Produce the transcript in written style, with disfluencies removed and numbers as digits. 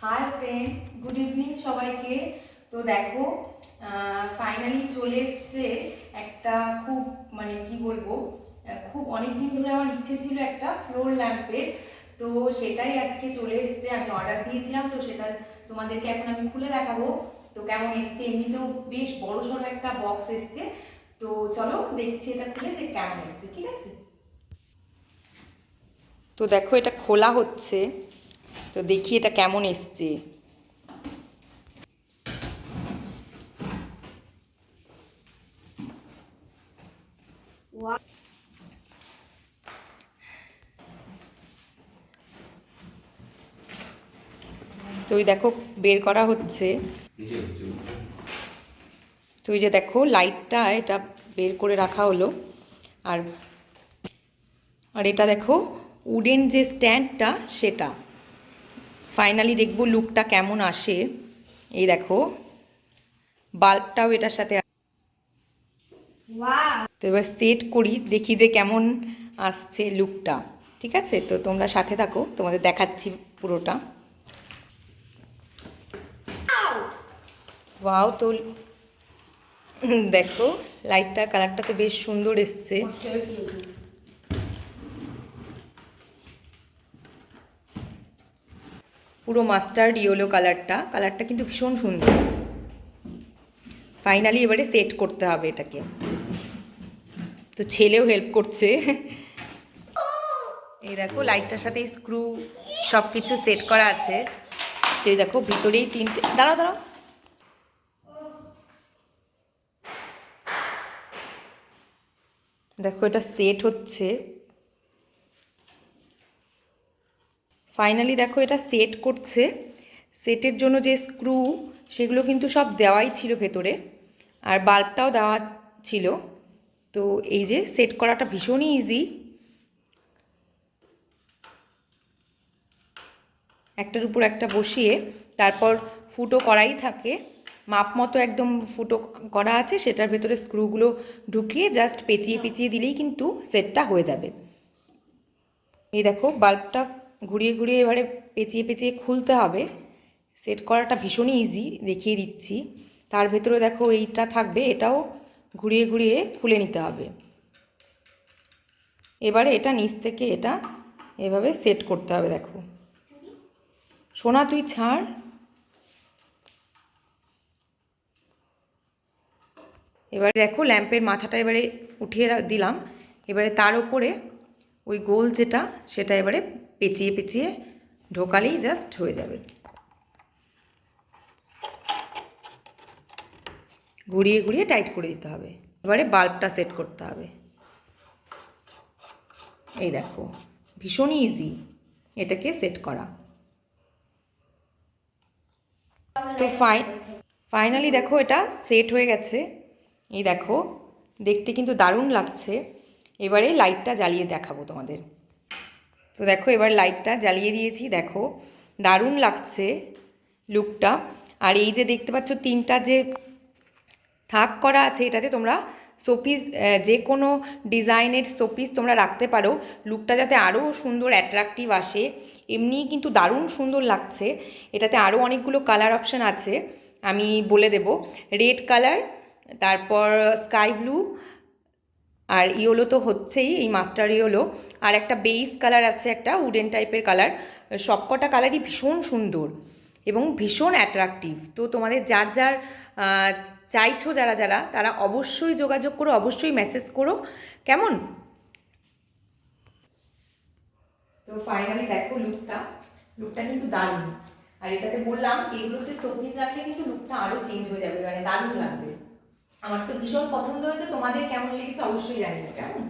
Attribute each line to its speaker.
Speaker 1: Hi friends, good evening সবাইকে। তো দেখো, ফাইনালি চলে এসছে একটা খুব কি বলবো, খুব অনেক দিন ধরে আমার ইচ্ছে ছিল একটা ফ্লোর ল্যাম্পের। তো সেটাই আজকে চলে এসছে। আমি অর্ডার দিয়েছিলাম, তো সেটা তোমাদেরকে এখন আমি খুলে দেখাবো তো কেমন এসছে। এমনিতেও বেশ বড় সড়ো একটা বক্স এসছে। তো চলো দেখছি এটা খুলে যে কেমন এসছে, ঠিক আছে? তো দেখো, এটা খোলা হচ্ছে, তো দেখি এটা কেমন এসছে। তো ওই দেখো বের করা হচ্ছে। তো ওই যে দেখো লাইটটা এটা বের করে রাখা হলো। আর আর এটা দেখো উডেন যে স্ট্যান্ডটা সেটা। ফাইনালি দেখবো লুকটা কেমন আসে। এই দেখো বাল্বটাও এটার সাথে। তো এবার সেট করি, দেখি যে কেমন আসছে লুকটা। ঠিক আছে, তো তোমরা সাথে থাকো, তোমাদের দেখাচ্ছি পুরোটা। ওয়াও! তো দেখো লাইটটা কালারটা তো বেশ সুন্দর এসছে। পুরো মাস্টার্ড ইয়েলো কালারটা কিন্তু ভীষণ সুন্দর। ফাইনালি এবারে সেট করতে হবে এটাকে। তো ছেলেও হেল্প করছে। এই দেখো লাইটটার সাথে স্ক্রু সব কিছু সেট করা আছে। তো এই দেখো ভিতরেই তিনটে, দাঁড়াও দাঁড়াও, দেখো এটা সেট হচ্ছে। ফাইনালি দেখো এটা সেট করছে। সেটের জন্য যে স্ক্রু সেগুলো কিন্তু সব দেওয়াই ছিল ভেতরে, আর বাল্বটাও দেওয়া ছিল। তো এই যে সেট করাটা ভীষণই ইজি। একটার উপর একটা বসিয়ে তারপর ফুটো করাই থাকে, মাপ মতো একদম ফুটো করা আছে, সেটার ভেতরে স্ক্রুগুলো ঢুকিয়ে জাস্ট পেঁচিয়ে পেঁচিয়ে দিলেই কিন্তু সেটটা হয়ে যাবে। এই দেখো বাল্বটা ঘুরিয়ে ঘুরিয়ে এবারে পেঁচিয়ে পেঁচিয়ে খুলতে হবে। সেট করাটা ভীষণই ইজি, দেখিয়ে দিচ্ছি। তার ভেতরে দেখো এইটা থাকবে, এটাও ঘুরিয়ে ঘুরিয়ে খুলে নিতে হবে। এবারে এটা নিচ থেকে এটা এভাবে সেট করতে হবে। দেখো সোনা, তুই ছাড়। এবারে দেখো ল্যাম্পের মাথাটা এবারে উঠিয়ে দিলাম। এবারে তার উপরে ওই গোল যেটা সেটা এবারে পেঁচিয়ে পেঁচিয়ে ঢোকালেই জাস্ট হয়ে যাবে। ঘুরিয়ে ঘুরিয়ে টাইট করে দিতে হবে। এবারে বাল্বটা সেট করতে হবে। এই দেখো ভীষণই ইজি এটাকে সেট করা। তো ফাইনালি দেখো এটা সেট হয়ে গেছে। এই দেখো দেখতে কিন্তু দারুণ লাগছে। এবারে লাইটটা জ্বালিয়ে দেখাবো তোমাদের। তো দেখো এবার লাইটটা জ্বালিয়ে দিয়েছি, দেখো দারুণ লাগছে লুকটা। আর এই যে দেখতে পাচ্ছ তিনটা যে থাক করা আছে, এটাতে তোমরা শোপিস, যে কোনো ডিজাইনের শোপিস তোমরা রাখতে পারো। লুকটা যাতে আরও সুন্দর অ্যাট্রাকটিভ আসে, এমনিই কিন্তু দারুণ সুন্দর লাগছে। এটাতে আরও অনেকগুলো কালার অপশান আছে, আমি বলে দেব। রেড কালার, তারপর স্কাই ব্লু, আর ইয়েলো তো হচ্ছেই, এই মাস্টার ইয়েলো। আর একটা বেইস কালার আছে, একটা উডেন টাইপের কালার। সবকটা কালারই ভীষণ সুন্দর এবং ভীষণ অ্যাট্রাকটিভ। তো তোমাদের যার যার চাইছো, যারা যারা তারা অবশ্যই যোগাযোগ করো, অবশ্যই মেসেজ করো, কেমন? তো ফাইনালি দেখো লুকটা কিন্তু দারুণ। আর এটাতে বললাম এগুলোতে শোপিস রাখলে কিন্তু লুকটা আরও চেঞ্জ হয়ে যাবে, দারুণ লাগবে। আমার তো ভীষণ পছন্দ হয়েছে। তোমাদের কেমন লেগেছে অবশ্যই জানিও, কেমন?